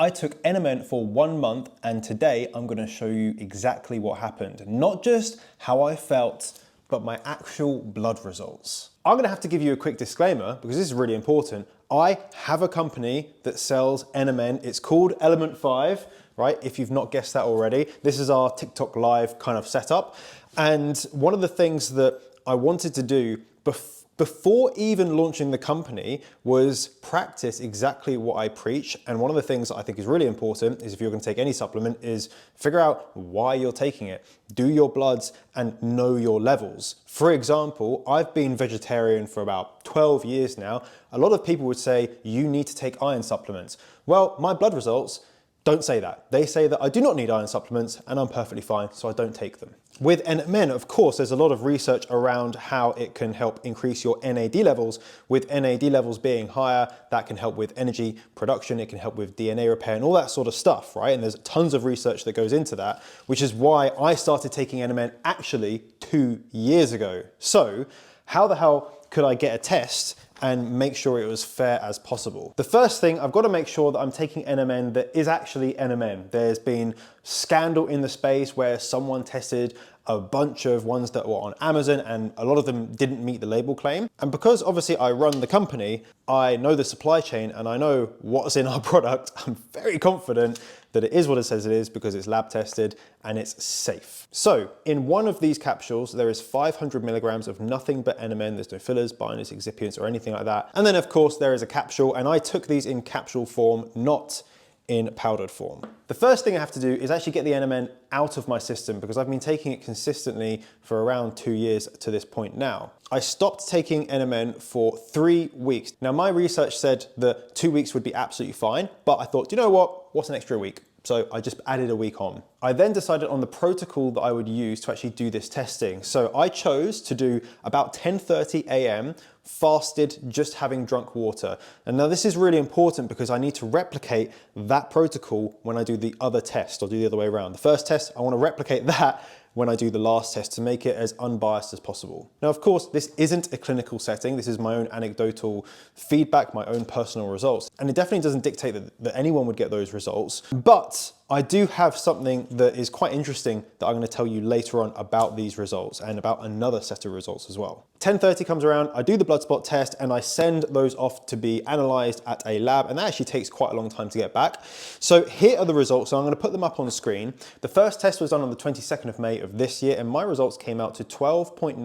I took NMN for 1 month, and today I'm going to show you exactly what happened. Not just how I felt, but my actual blood results. I'm going to have to give you a quick disclaimer because this is really important. I have a company that sells NMN. It's called Element 5, right? If you've not guessed that already. This is our TikTok live kind of setup. And one of the things that I wanted to do before even launching the company was practice exactly what I preach. And one of the things that I think is really important is if you're going to take any supplement is figure out why you're taking it. Do your bloods and know your levels. For example, I've been vegetarian for about 12 years now. A lot of people would say you need to take iron supplements. Well, my blood results don't say that. They say that I do not need iron supplements and I'm perfectly fine, so I don't take them. With NMN, of course, there's a lot of research around how it can help increase your NAD levels. With NAD levels being higher, that can help with energy production, it can help with DNA repair and all that sort of stuff, right? And there's tons of research that goes into that, which is why I started taking NMN actually 2 years ago. So how the hell could I get a test and make sure it was fair as possible? The first thing, I've got to make sure that I'm taking NMN that is actually NMN. There's been scandal in the space where someone tested a bunch of ones that were on Amazon and a lot of them didn't meet the label claim. And because obviously I run the company, I know the supply chain and I know what's in our product, I'm very confident that it is what it says it is because it's lab tested and it's safe. So in one of these capsules, there is 500 milligrams of nothing but NMN. There's no fillers, binders, excipients or anything like that. And then of course there is a capsule, and I took these in capsule form, not in powdered form. The first thing I have to do is actually get the NMN out of my system because I've been taking it consistently for around 2 years to this point now. I stopped taking NMN for 3 weeks. Now my research said that 2 weeks would be absolutely fine, but I thought, you know what, what's an extra week? So I just added a week on. I then decided on the protocol that I would use to actually do this testing. So I chose to do about 10:30 a.m. fasted, just having drunk water. And now this is really important because I need to replicate that protocol when I do the other test. I'll do the other way around. The first test, I want to replicate that when I do the last test to make it as unbiased as possible. Now, of course, this isn't a clinical setting. This is my own anecdotal feedback, my own personal results. And it definitely doesn't dictate that anyone would get those results. But I do have something that is quite interesting that I'm going to tell you later on about these results and about another set of results as well. 10:30 comes around, I do the blood spot test and I send those off to be analyzed at a lab, and that actually takes quite a long time to get back. So here are the results. So I'm going to put them up on the screen. The first test was done on the 22nd of May of this year and my results came out to 12.9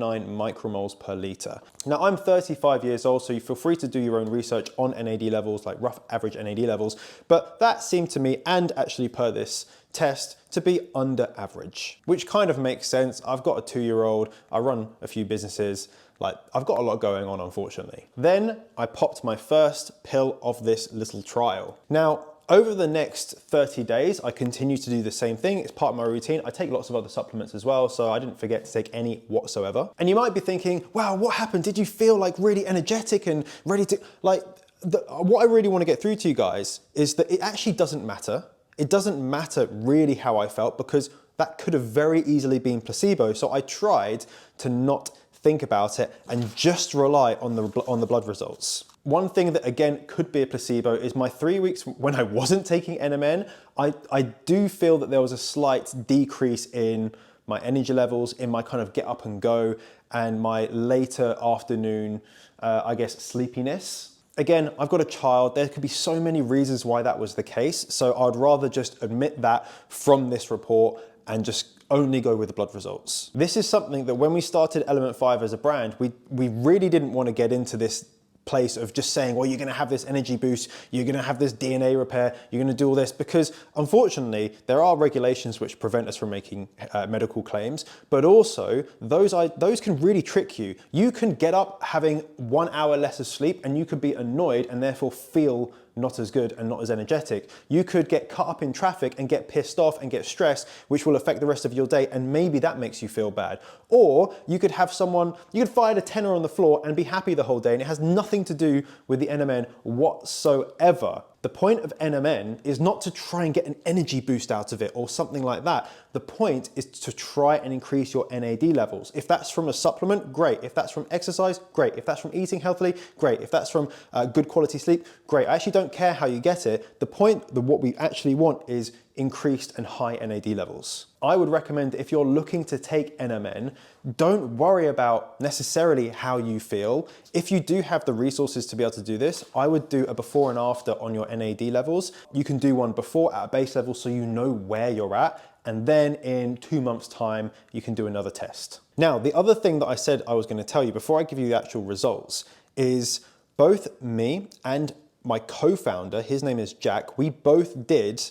micromoles per litre. Now I'm 35 years old, so you feel free to do your own research on NAD levels, like rough average NAD levels, but that seemed to me, and actually per this test, to be under average, which kind of makes sense. I've got a 2-year-old, I run a few businesses, like I've got a lot going on, unfortunately. Then I popped my first pill of this little trial. Now, over the next 30 days, I continue to do the same thing. It's part of my routine. I take lots of other supplements as well, so I didn't forget to take any whatsoever. And you might be thinking, wow, what happened? Did you feel like really energetic and ready to, like, what I really want to get through to you guys is that it actually doesn't matter. It doesn't matter really how I felt because that could have very easily been placebo. So I tried to not think about it and just rely on the blood results. One thing that again could be a placebo is my 3 weeks when I wasn't taking NMN, I do feel that there was a slight decrease in my energy levels, in my kind of get up and go and my later afternoon, I guess, sleepiness. Again, I've got a child. There could be so many reasons why that was the case. So I'd rather just admit that from this report and just only go with the blood results. This is something that when we started Element 5 as a brand, we really didn't want to get into this place of just saying, well, you're going to have this energy boost, you're going to have this DNA repair, you're going to do all this, because unfortunately there are regulations which prevent us from making medical claims, but also those can really trick you. You can get up having 1 hour less of sleep and you could be annoyed and therefore feel not as good and not as energetic. You could get cut up in traffic and get pissed off and get stressed, which will affect the rest of your day, and maybe that makes you feel bad. Or you could have someone, you could find a tenner on the floor and be happy the whole day, and it has nothing to do with the NMN whatsoever. The point of NMN is not to try and get an energy boost out of it or something like that. The point is to try and increase your NAD levels. If that's from a supplement, great. If that's from exercise, great. If that's from eating healthily, great. If that's from good quality sleep, great. I actually don't care how you get it. The point, what we actually want is increased and high NAD levels. I would recommend if you're looking to take NMN, don't worry about necessarily how you feel. If you do have the resources to be able to do this, I would do a before and after on your NAD levels. You can do one before at a base level so you know where you're at, and then in 2 months' time, you can do another test. Now, the other thing that I said I was going to tell you before I give you the actual results is both me and my co-founder, his name is Jack, we both did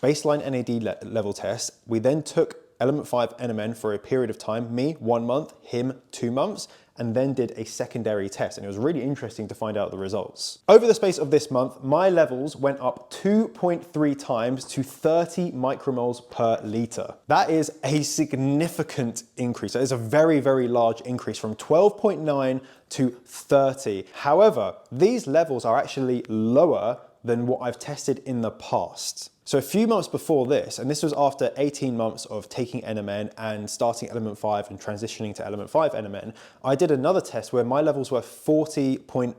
baseline NAD level tests. We then took Element 5 NMN for a period of time, me 1 month, him 2 months, and then did a secondary test. And it was really interesting to find out the results. Over the space of this month, my levels went up 2.3 times to 30 micromoles per liter. That is a significant increase. That is a very, very large increase from 12.9 to 30. However, these levels are actually lower than what I've tested in the past. So a few months before this, and this was after 18 months of taking NMN and starting Element 5 and transitioning to Element 5 NMN, I did another test where my levels were 40.4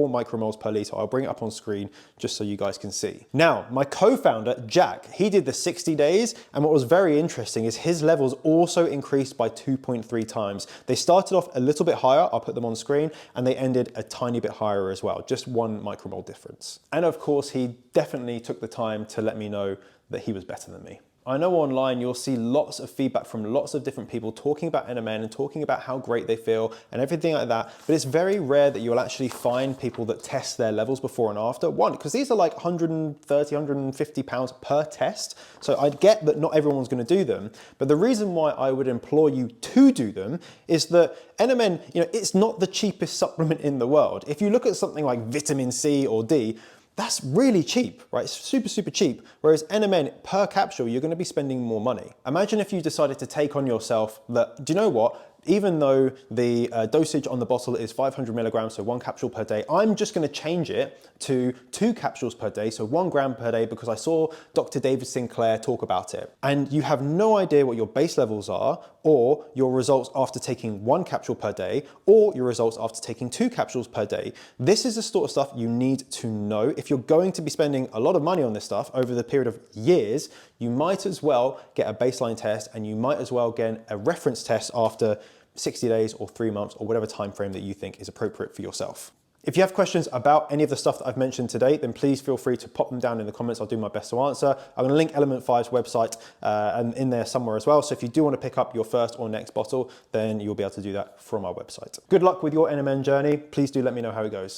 micromoles per liter. I'll bring it up on screen just so you guys can see. Now, my co-founder, Jack, he did the 60 days, and what was very interesting is his levels also increased by 2.3 times. They started off a little bit higher, I'll put them on screen, and they ended a tiny bit higher as well, just 1 micromole difference. And of course, he definitely took the time to let me know that he was better than me. I know online you'll see lots of feedback from lots of different people talking about NMN and talking about how great they feel and everything like that, but it's very rare that you'll actually find people that test their levels before and after. One, because these are like 130, 150 pounds per test, so I get that not everyone's going to do them, but the reason why I would implore you to do them is that NMN, it's not the cheapest supplement in the world. If you look at something like vitamin C or D, that's really cheap, right? It's super, super cheap. Whereas NMN per capsule, you're gonna be spending more money. Imagine if you decided to take on yourself that, do you know what? Even though the dosage on the bottle is 500 milligrams, so 1 capsule per day, I'm just gonna change it to 2 capsules per day, so 1 gram per day, because I saw Dr. David Sinclair talk about it. And you have no idea what your base levels are, or your results after taking 1 capsule per day, or your results after taking 2 capsules per day. This is the sort of stuff you need to know. If you're going to be spending a lot of money on this stuff over the period of years, you might as well get a baseline test, and you might as well get a reference test after 60 days or 3 months or whatever time frame that you think is appropriate for yourself. If you have questions about any of the stuff that I've mentioned today, then please feel free to pop them down in the comments. I'll do my best to answer. I'm going to link Element 5's website and in there somewhere as well. So if you do want to pick up your first or next bottle, then you'll be able to do that from our website. Good luck with your NMN journey. Please do let me know how it goes.